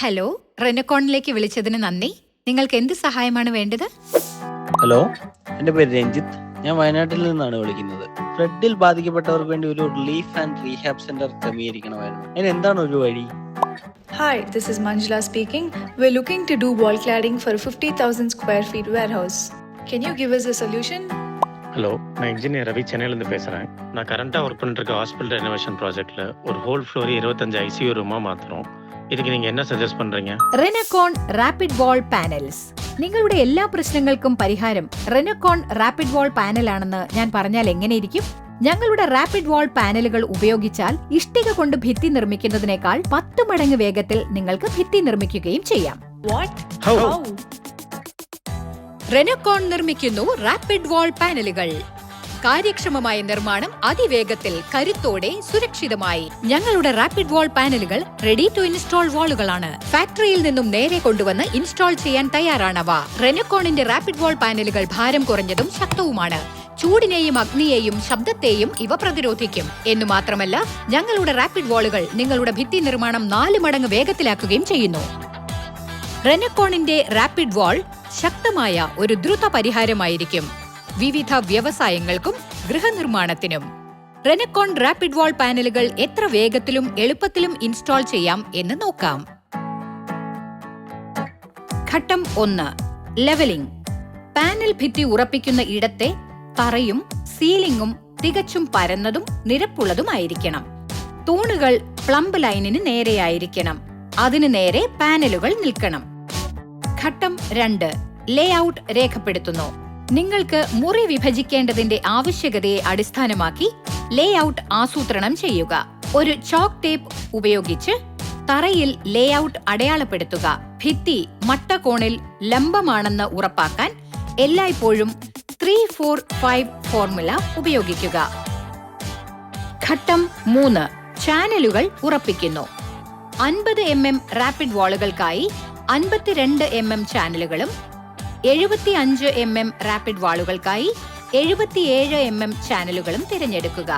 Hello, റെനക്കോണിലേക്ക് വിളിച്ചതിന് നന്ദി. നിങ്ങൾക്ക് എന്ത് സഹായമാണ് വേണ്ടത്? ഹലോ, എൻ്റെ പേര് രഞ്ജിത്ത്. ഞാൻ വയനാട്ടിൽ നിന്നാണ് വിളിക്കുന്നത്. ഫ്ലഡിൽ ബാധിക്കപ്പെട്ടവർക്ക് വേണ്ടി ഒരു റിലീഫ് ആൻഡ് റീഹാബ് സെന്റർ ക്രമീകരിക്കണമായിരുന്നു. അതിന് എന്താണ് ഒരു വഴി? Hi, this is Manjula speaking. We're looking to do wall cladding for a 50,000 square feet warehouse. Can you give us a solution? Hello, நான் இன்ஜினியர் ரவி சென்னையிலேருந்து பேசுகிறேன். நான் கரண்ட்டாக ஒர்க் பண்ணிட்டு ஹாஸ்பிட்டல் ரெனோவேஷன் ப்ராஜெக்ட்டில் ஒரு ஹோல் ஃப்ளோர் 25 ஐசியூ ரூமாக மாற்றுறோம். இதுக்கு நீங்கள் என்ன സജസ്റ്റ് பண்ணுறீங்க? റെനക്കോൺ റാപ്പിഡ് വാൾ പാനൽസ്. നിങ്ങളുടെ എല്ലാ പ്രശ്നങ്ങൾക്കും പരിഹാരം റെനക്കോൺ റാപ്പിഡ് വാൾ പാനൽ ആണെന്ന് ഞാൻ പറഞ്ഞാൽ എങ്ങനെയിരിക്കും? ഞങ്ങളുടെ റാപ്പിഡ് വാൾ പാനലുകൾ ഉപയോഗിച്ചാൽ ഇഷ്ടിക കൊണ്ട് ഭിത്തി നിർമ്മിക്കുന്നതിനേക്കാൾ 10 മടങ്ങ് വേഗത്തിൽ നിങ്ങൾക്ക് ഭിത്തി നിർമ്മിക്കുകയും ചെയ്യാം. What? How? റെനക്കോൺ നിർമ്മിക്കുന്നു റാപ്പിഡ് വാൾ പാനലുകൾ. കാര്യക്ഷമമായ നിർമ്മാണം, അതിവേഗത്തിൽ, കരുത്തോടെ, സുരക്ഷിതമായി. ഞങ്ങളുടെ റാപ്പിഡ് വാൾ പാനലുകൾ റെഡി ടു ഇൻസ്റ്റാൾ വാളുകളാണ്. ഫാക്ടറിയിൽ നിന്നും നേരെ കൊണ്ടുവന്ന് ഇൻസ്റ്റാൾ ചെയ്യാൻ തയ്യാറാണവ. റെനക്കോണിന്റെ റാപ്പിഡ് വാൾ പാനലുകൾ ഭാരം കുറഞ്ഞതും ശക്തവുമാണ്. ചൂടിനെയും അഗ്നിയെയും ശബ്ദത്തെയും ഇവ പ്രതിരോധിക്കും. എന്നു മാത്രമല്ല, ഞങ്ങളുടെ റാപ്പിഡ് വാളുകൾ നിങ്ങളുടെ ഭിത്തി നിർമ്മാണം 4 മടങ്ങ് വേഗത്തിലാക്കുകയും ചെയ്യുന്നു. റെനക്കോണിന്റെ റാപ്പിഡ് വാൾ ശക്തമായ ഒരു ദ്രുത പരിഹാരമായിരിക്കും വിവിധ വ്യവസായങ്ങൾക്കും ഗൃഹനിർമ്മാണത്തിനും. റെനക്കോൺ റാപ്പിഡ് വാൾ പാനലുകൾ എത്ര വേഗത്തിലും എളുപ്പത്തിലും ഇൻസ്റ്റാൾ ചെയ്യാം എന്ന് നോക്കാം. ഘട്ടം 1. ലെവലിംഗ്. പാനൽ ഭിത്തി ഉറപ്പിക്കുന്ന ഇടത്തെ തറയും സീലിംഗും തികച്ചും പരന്നതും നിരപ്പുള്ളതുമായിരിക്കണം. തൂണുകൾ പ്ലംബ് ലൈനിന് നേരെയായിരിക്കണം. അതിനു നേരെ പാനലുകൾ നിൽക്കണം. ഘട്ടം 2. ലേഔട്ട് രേഖപ്പെടുത്തുന്നു. നിങ്ങൾക്ക് മുറി വിഭജിക്കേണ്ടതിന്റെ ആവശ്യകതയെ അടിസ്ഥാനമാക്കി ലേഔട്ട് ആസൂത്രണം ചെയ്യുക. ഒരു ചോക്ക് ടേപ്പ് ഉപയോഗിച്ച് തറയിൽ ലേഔട്ട് അടയാളപ്പെടുത്തുക. ഭിത്തി മട്ടകോണിൽ ലംബമാണെന്ന് ഉറപ്പാക്കാൻ എല്ലായ്പ്പോഴും 3-4-5 ഫോർമുല ഉപയോഗിക്കുക. ഘട്ടം 3. ചാനലുകൾ ഉറപ്പിക്കുന്നു. 50 mm റാപ്പിഡ് വാളുകൾക്കായി 52 mm ചാനലുകളും 75 mm റാപ്പിഡ് വാളുകൾക്കായി 77 mm ചാനലുകളും തിരഞ്ഞെടുക്കുക.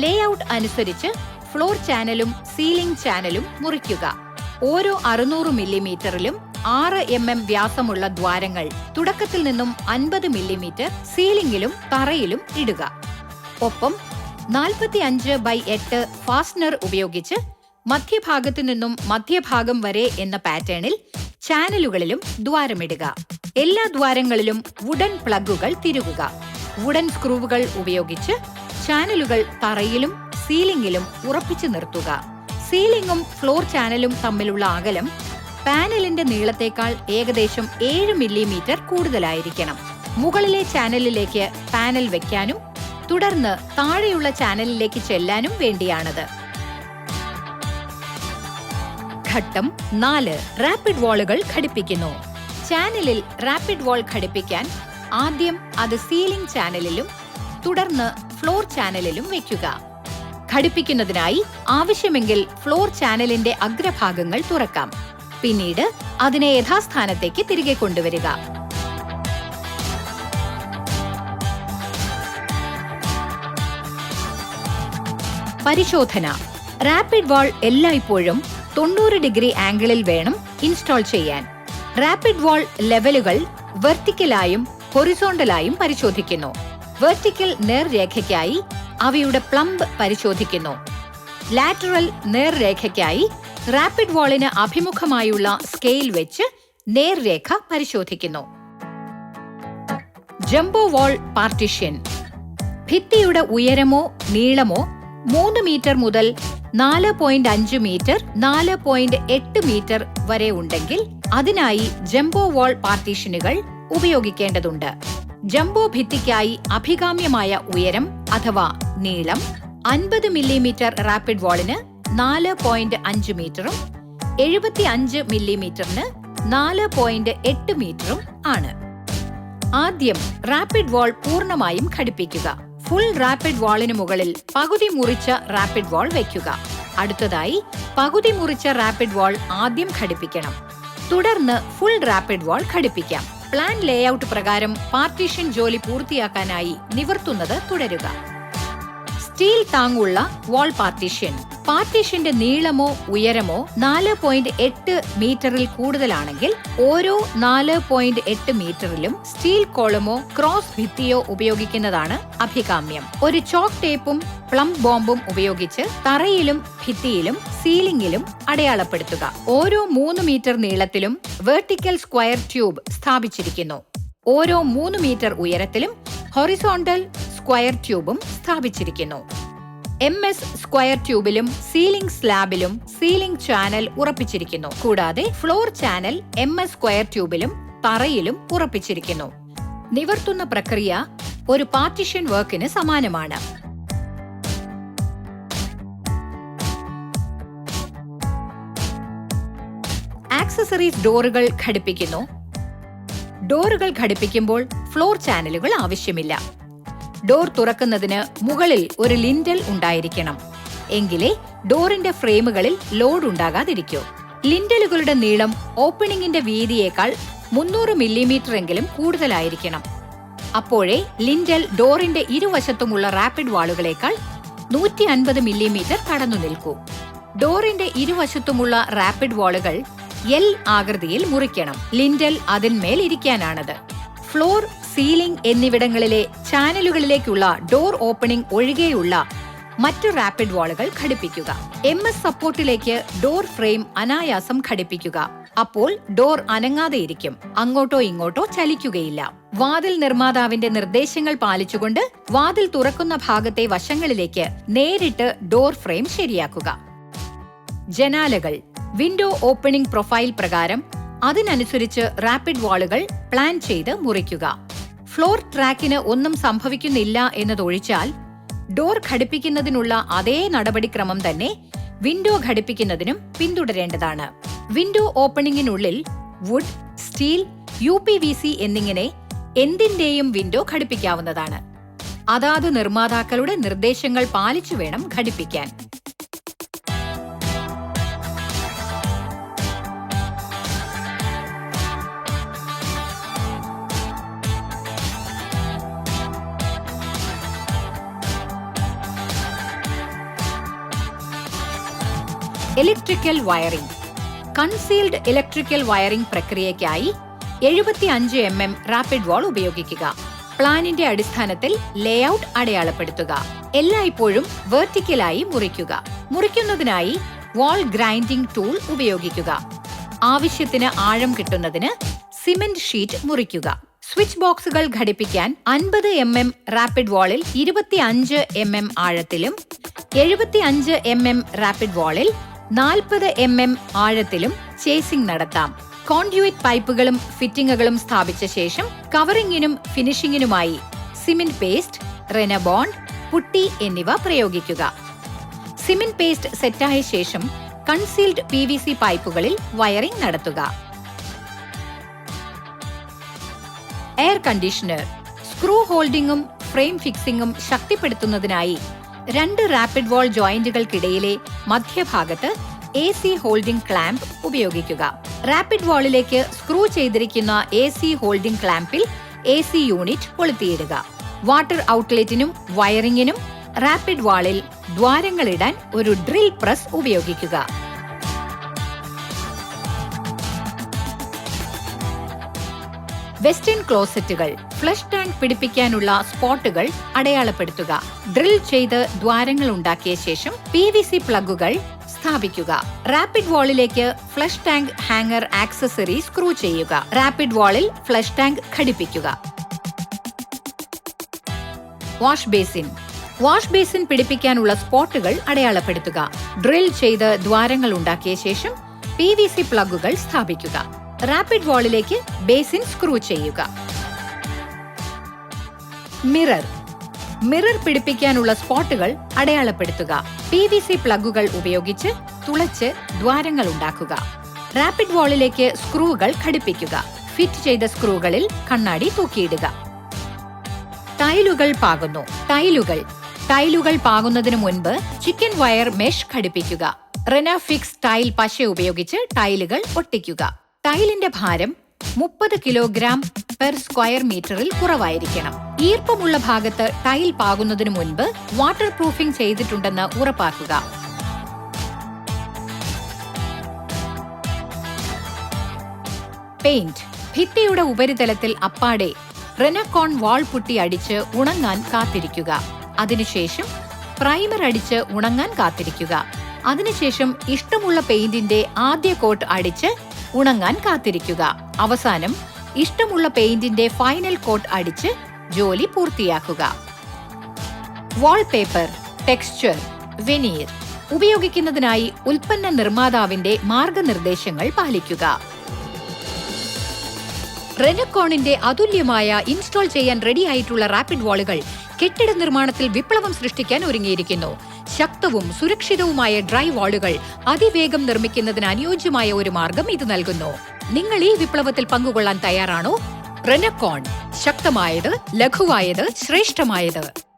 ലേഔട്ട് അനുസരിച്ച് ഫ്ലോർ ചാനലും സീലിംഗ് ചാനലും മുറിക്കുക. ഓരോ 600 മില്ലിമീറ്ററിലും 6 mm വ്യാസമുള്ള ദ്വാരങ്ങൾ തുടക്കത്തിൽ നിന്നും 50 മില്ലിമീറ്റർ സീലിംഗിലും തറയിലും ഇടുക. ഒപ്പം 45/8 ഫാസ്റ്റനർ ഉപയോഗിച്ച് മധ്യഭാഗത്തു നിന്നും മധ്യഭാഗം വരെ എന്ന പാറ്റേണിൽ ചാനലുകളിലും ദ്വാരമിടുക. എല്ലാ ദ്വാരങ്ങളിലും വുഡൻ പ്ലഗുകൾ തിരുകുക. വുഡൻ സ്ക്രൂവുകൾ ഉപയോഗിച്ച് ചാനലുകൾ തറയിലും സീലിംഗിലും ഉറപ്പിച്ചു നിർത്തുക. സീലിംഗും ഫ്ലോർ ചാനലും തമ്മിലുള്ള അകലം പാനലിന്റെ നീളത്തേക്കാൾ ഏകദേശം 7 മില്ലിമീറ്റർ കൂടുതലായിരിക്കണം. മുകളിലെ ചാനലിലേക്ക് പാനൽ വെക്കാനും തുടർന്ന് താഴെയുള്ള ചാനലിലേക്ക് ചെല്ലാനും വേണ്ടിയാണത്. ഘട്ടം 4. റാപ്പിഡ് വാളുകൾ ഘടിപ്പിക്കുന്നു. ചാനലിൽ റാപ്പിഡ് വാൾ ഘടിപ്പിക്കാൻ ആദ്യം അത് സീലിംഗ് ചാനലിലും തുടർന്ന് ഫ്ലോർ ചാനലിലും വെക്കുക. ഘടിപ്പിക്കുന്നതിനായി ആവശ്യമെങ്കിൽ ഫ്ലോർ ചാനലിന്റെ അഗ്രഭാഗങ്ങൾ തുറക്കാം. പിന്നീട് അതിനെ യഥാസ്ഥാനത്തേക്ക് തിരികെ കൊണ്ടുവരിക. പരിശോധന. റാപ്പിഡ് വാൾ എല്ലായ്പ്പോഴും 90 ഡിഗ്രി ആംഗിളിൽ വേണം ഇൻസ്റ്റാൾ ചെയ്യാൻ. റാപ്പിഡ് വാൾ ലെവലുകൾ വെർട്ടിക്കലായും ഹൊറിസോണ്ടലായും പരിശോധിക്കുന്നു. വെർട്ടിക്കൽ നേർരേഖയ്ക്കായി അവയുടെ പ്ലംബ് പരിശോധിക്കുന്നു. ലാറ്ററൽ നേർരേഖയ്ക്കായി റാപ്പിഡ് വാളിന് അഭിമുഖമായുള്ള സ്കെയിൽ വെച്ച് നേർരേഖ പരിശോധിക്കുന്നു. ജംബോ വാൾ പാർട്ടീഷൻ. ഭിത്തിയുടെ ഉയരമോ നീളമോ 3 മീറ്റർ മുതൽ 4.5 മീറ്റർ 4.8 മീറ്റർ വരെ ഉണ്ടെങ്കിൽ അതിനായി ജംബോ വാൾ പാർട്ടീഷനുകൾ ഉപയോഗിക്കേണ്ടതുണ്ട്. ജംബോ ഭിത്തിക്കായി അഭികാമ്യമായ ഉയരം അഥവാ നീളം 50 മില്ലിമീറ്റർ റാപ്പിഡ് വാളിന് 4.5 മീറ്ററും 75 മില്ലിമീറ്ററിന് 4.8 മീറ്ററും ആണ്. ആദ്യം റാപ്പിഡ് വാൾ പൂർണ്ണമായും ഘടിപ്പിക്കുക. ഫുൾ റാപ്പിഡ് വാളിന് മുകളിൽ പകുതി മുറിച്ച റാപ്പിഡ് വാൾ വയ്ക്കുക. അടുത്തതായി പകുതി മുറിച്ച റാപ്പിഡ് വാൾ ആദ്യം ഘടിപ്പിക്കണം. തുടർന്ന് ഫുൾ റാപ്പിഡ് വാൾ ഘടിപ്പിക്കാം. പ്ലാൻ ലേഔട്ട് പ്രകാരം പാർട്ടീഷൻ ജോലി പൂർത്തിയാക്കാനായി നിവർത്തുന്നത് തുടരുക. സ്റ്റീൽ താങ്ങുള്ള വാൾ പാർട്ടീഷൻ. പാർട്ടീഷന്റെ നീളമോ ഉയരമോ 4.8 മീറ്ററിൽ കൂടുതലാണെങ്കിൽ ഓരോ 4.8 മീറ്ററിലും സ്റ്റീൽ കോളമോ ക്രോസ് ഭിത്തിയോ ഉപയോഗിക്കുന്നതാണ് അഭികാമ്യം. ഒരു ചോക്ക് ടേപ്പും പ്ലം ബോംബും ഉപയോഗിച്ച് തറയിലും ഭിത്തിയിലും സീലിംഗിലും അടയാളപ്പെടുത്തുക. ഓരോ 3 മീറ്റർ നീളത്തിലും വെർട്ടിക്കൽ സ്ക്വയർ ട്യൂബ് സ്ഥാപിച്ചിരിക്കുന്നു. ഓരോ 3 മീറ്റർ ഉയരത്തിലും ഹൊറിസോണ്ടൽ സ്ക്വയർ ട്യൂബും സ്ഥാപിച്ചിരിക്കുന്നു. MS സ്ക്വയർ ട്യൂബിലും സീലിംഗ് സ്ലാബിലും സീലിംഗ് ചാനൽ ഉറപ്പിച്ചിരിക്കുന്നു. കൂടാതെ ഫ്ലോർ ചാനൽ MS സ്ക്വയർ ട്യൂബിലും തറയിലും ഉറപ്പിച്ചിരിക്കുന്നു. നിവർത്തുന്ന പ്രക്രിയ ഒരു പാർട്ടീഷൻ വർക്കിന് സമാനമാണ്. ആക്സസറീസ് ഡോറുകൾ ഘടിപ്പിക്കുന്നു. ഡോറുകൾ ഘടിപ്പിക്കുമ്പോൾ ഫ്ലോർ ചാനലുകൾ ആവശ്യമില്ല. ഡോർ തുറക്കുന്നതിന് മുകളിൽ ഒരു ലിൻഡൽ ഉണ്ടായിരിക്കണം. എങ്കിലേ ഡോറിന്റെ ഫ്രെയിമുകളിൽ ലോഡ് ഉണ്ടാകാതിരിക്കൂ. ലിൻഡലുകളുടെ നീളം ഓപ്പണിംഗിന്റെ വീതിയേക്കാൾ 300 മില്ലിമീറ്റർ എങ്കിലും കൂടുതലായിരിക്കണം. അപ്പോഴേ ലിൻഡൽ ഡോറിന്റെ ഇരുവശത്തുമുള്ള റാപ്പിഡ് വാളുകളേക്കാൾ 150 മില്ലിമീറ്റർ കടന്നു നിൽക്കൂ. ഡോറിന്റെ ഇരുവശത്തുമുള്ള റാപ്പിഡ് വാളുകൾ L ആകൃതിയിൽ മുറിക്കണം. ലിൻഡൽ അതിന്മേൽ ഇരിക്കാനാണത്. ഫ്ലോർ, സീലിംഗ് എന്നിവിടങ്ങളിലെ ചാനലുകളിലേക്കുള്ള ഡോർ ഓപ്പണിംഗ് ഒഴികെയുള്ള മറ്റു റാപ്പിഡ് വാളുകൾ ഘടിപ്പിക്കുക. MS സപ്പോർട്ടിലേക്ക് ഡോർ ഫ്രെയിം അനായാസം ഘടിപ്പിക്കുക. അപ്പോൾ ഡോർ അനങ്ങാതെയിരിക്കും, അങ്ങോട്ടോ ഇങ്ങോട്ടോ ചലിക്കുകയില്ല. വാതിൽ നിർമ്മാതാവിന്റെ നിർദ്ദേശങ്ങൾ പാലിച്ചുകൊണ്ട് വാതിൽ തുറക്കുന്ന ഭാഗത്തെ വശങ്ങളിലേക്ക് നേരിട്ട് ഡോർ ഫ്രെയിം ശരിയാക്കുക. ജനാലകൾ വിൻഡോ ഓപ്പണിംഗ് പ്രൊഫൈൽ പ്രകാരം അതിനനുസരിച്ച് റാപ്പിഡ് വാളുകൾ പ്ലാൻ ചെയ്ത് മുറിക്കുക. ഫ്ലോർ ട്രാക്കിന് ഒന്നും സംഭവിക്കുന്നില്ല എന്നതൊഴിച്ചാൽ ഡോർ ഘടിപ്പിക്കുന്നതിനുള്ള അതേ നടപടിക്രമം തന്നെ വിൻഡോ ഘടിപ്പിക്കുന്നതിനും പിന്തുടരേണ്ടതാണ്. വിൻഡോ ഓപ്പണിംഗിനുള്ളിൽ വുഡ്, സ്റ്റീൽ, UPVC എന്നിങ്ങനെ എന്തിന്റെയും വിൻഡോ ഘടിപ്പിക്കാവുന്നതാണ്. അതാത് നിർമ്മാതാക്കളുടെ നിർദ്ദേശങ്ങൾ പാലിച്ചു വേണം ഘടിപ്പിക്കാൻ. Electrical wiring. Concealed electrical wiring പ്രക്രിയയ്ക്കായി 75 mm റാപ്പിഡ് വാൾ ഉപയോഗിക്കുക. പ്ലാനിന്റെ അടിസ്ഥാനത്തിൽ ലേഔട്ട് അടയാളപ്പെടുത്തുക. എല്ലായ്പ്പോഴും വെർട്ടിക്കലായി മുറിക്കുക. മുറിക്കുന്നതിനായി വാൾ ഗ്രൈൻഡിംഗ് ടൂൾ ഉപയോഗിക്കുക. ആവശ്യത്തിന് ആഴം കിട്ടുന്നതിന് സിമന്റ് ഷീറ്റ് മുറിക്കുക. സ്വിച്ച് ബോക്സുകൾ ഘടിപ്പിക്കാൻ 50 mm റാപ്പിഡ് വാളിൽ 25 mm ആഴത്തിലും 75 mm റാപ്പിഡ് വാളിൽ 40 mm ആഴത്തിലും ചേസിംഗ് നടത്താം. കോൺഡ്യൂയിറ്റ് പൈപ്പുകളും ഫിറ്റിംഗുകളും സ്ഥാപിച്ച ശേഷം കവറിംഗിനും ഫിനിഷിംഗിനുമായി സിമന്റ് പേസ്റ്റ്, റെനബോണ്ട്, പുട്ടി എന്നിവ പ്രയോഗിക്കുക. സിമന്റ് പേസ്റ്റ് സെറ്റായ ശേഷം കൺസീൽഡ് PVC പൈപ്പുകളിൽ വയറിംഗ് നടത്തുക. Air conditioner. സ്ക്രൂ ഹോൾഡിംഗും ഫ്രെയിം ഫിക്സിംഗും ശക്തിപ്പെടുത്തുന്നതിനായി 2 റാപ്പിഡ് വാൾ ജോയിന്റുകൾക്കിടയിലെ മധ്യഭാഗത്ത് AC ഹോൾഡിംഗ് ക്ലാമ്പ് ഉപയോഗിക്കുക. റാപ്പിഡ് വാളിലേക്ക് സ്ക്രൂ ചെയ്തിരിക്കുന്ന AC ഹോൾഡിംഗ് ക്ലാമ്പിൽ AC യൂണിറ്റ് കൊളുത്തിയിടുക. വാട്ടർ ഔട്ട്ലെറ്റിനും വയറിംഗിനും റാപ്പിഡ് വാളിൽ ദ്വാരങ്ങളിടാൻ ഒരു ഡ്രിൽ പ്രസ് ഉപയോഗിക്കുക. വെസ്റ്റേൺ ക്ലോസറ്റുകൾ. ഫ്ലഷ് ടാങ്ക് പിടിപ്പിക്കാനുള്ള സ്പോട്ടുകൾ അടയാളപ്പെടുത്തുക. ഡ്രിൽ ചെയ്ത് ദ്വാരങ്ങൾ ഉണ്ടാക്കിയ ശേഷം PVC പ്ലഗുകൾ സ്ഥാപിക്കുക. റാപ്പിഡ് വാളിലേക്ക് flush tank hanger accessory screw ചെയ്യുക. റാപ്പിഡ് വാളിൽ ഫ്ലഷ് ടാങ്ക് ഘടിപ്പിക്കുക. Wash basin. വാഷ് ബേസിൻ പിടിപ്പിക്കാനുള്ള സ്പോട്ടുകൾ അടയാളപ്പെടുത്തുക. ഡ്രിൽ ചെയ്ത് ദ്വാരങ്ങൾ ഉണ്ടാക്കിയ ശേഷം PVC പ്ലഗുകൾ സ്ഥാപിക്കുക. റാപ്പിഡ് വാളിലേക്ക് ബേസിൻ സ്ക്രൂ ചെയ്യുക. മിറർ. മിറർ പിടിപ്പിക്കാനുള്ള സ്പോട്ടുകൾ അടയാളപ്പെടുത്തുക. PVC പ്ലഗുകൾ ഉപയോഗിച്ച് തുളച്ച് ദ്വാരങ്ങൾ ഉണ്ടാക്കുക. റാപ്പിഡ് വാളിലേക്ക് സ്ക്രൂകൾ ഘടിപ്പിക്കുക. ഫിറ്റ് ചെയ്ത സ്ക്രൂകളിൽ കണ്ണാടി തൂക്കിയിടുക. ടൈലുകൾ പാകുന്നു. ടൈലുകൾ പാകുന്നതിന് മുൻപ് ചിക്കൻ വയർ മെഷ് ഘടിപ്പിക്കുക. റെനാഫിക്സ് ടൈൽ പശ ഉപയോഗിച്ച് ടൈലുകൾ ഒട്ടിക്കുക. ടൈലിന്റെ ഭാരം 30 കിലോഗ്രാം പെർ സ്ക്വയർ മീറ്ററിൽ കുറവായിരിക്കണം. ഈർപ്പമുള്ള ഭാഗത്ത് ടൈൽ പാകുന്നതിനു മുൻപ് വാട്ടർ പ്രൂഫിംഗ് ചെയ്തിട്ടുണ്ടെന്ന് ഉറപ്പാക്കുക. പെയിന്റ്. ഭിത്തിയുടെ ഉപരിതലത്തിൽ അപ്പാടെ റെനക്കോൺ വാൾ പുട്ടി അടിച്ച് ഉണങ്ങാൻ കാത്തിരിക്കുക. അതിനുശേഷം പ്രൈമർ അടിച്ച് ഉണങ്ങാൻ കാത്തിരിക്കുക. അതിനുശേഷം ഇഷ്ടമുള്ള പെയിന്റിന്റെ ആദ്യ കോട്ട് അടിച്ച് ഉണങ്ങാൻ കാത്തിരിക്കുക. അവസാനം ഇഷ്ടമുള്ള പെയിന്റിന്റെ ഫൈനൽ കോട്ട് അടിച്ച് ജോലി പൂർത്തിയാക്കുക. വാൾപേപ്പർ, ടെക്സ്ചർ, വെനീർ ഉപയോഗിക്കുന്നതിനായി ഉൽപ്പന്ന നിർമ്മാതാവിന്റെ മാർഗനിർദ്ദേശങ്ങൾ പാലിക്കുക. റെനക്കോണിന്റെ അതുല്യമായ ഇൻസ്റ്റാൾ ചെയ്യാൻ റെഡിയായിട്ടുള്ള റാപ്പിഡ് വാളുകൾ കെട്ടിട നിർമ്മാണത്തിൽ വിപ്ലവം സൃഷ്ടിക്കാൻ ഒരുങ്ങിയിരിക്കുന്നു. ശക്തവും സുരക്ഷിതവുമായ ഡ്രൈ വാളുകൾ അതിവേഗം നിർമ്മിക്കുന്നതിന് അനുയോജ്യമായ ഒരു മാർഗം ഇത് നൽകുന്നു. നിങ്ങൾ ഈ വിപ്ലവത്തിൽ പങ്കുകൊള്ളാൻ തയ്യാറാണോ? റെനക്കോൺ, ശക്തമായത്, ലഘുവായത്, ശ്രേഷ്ഠമായത്.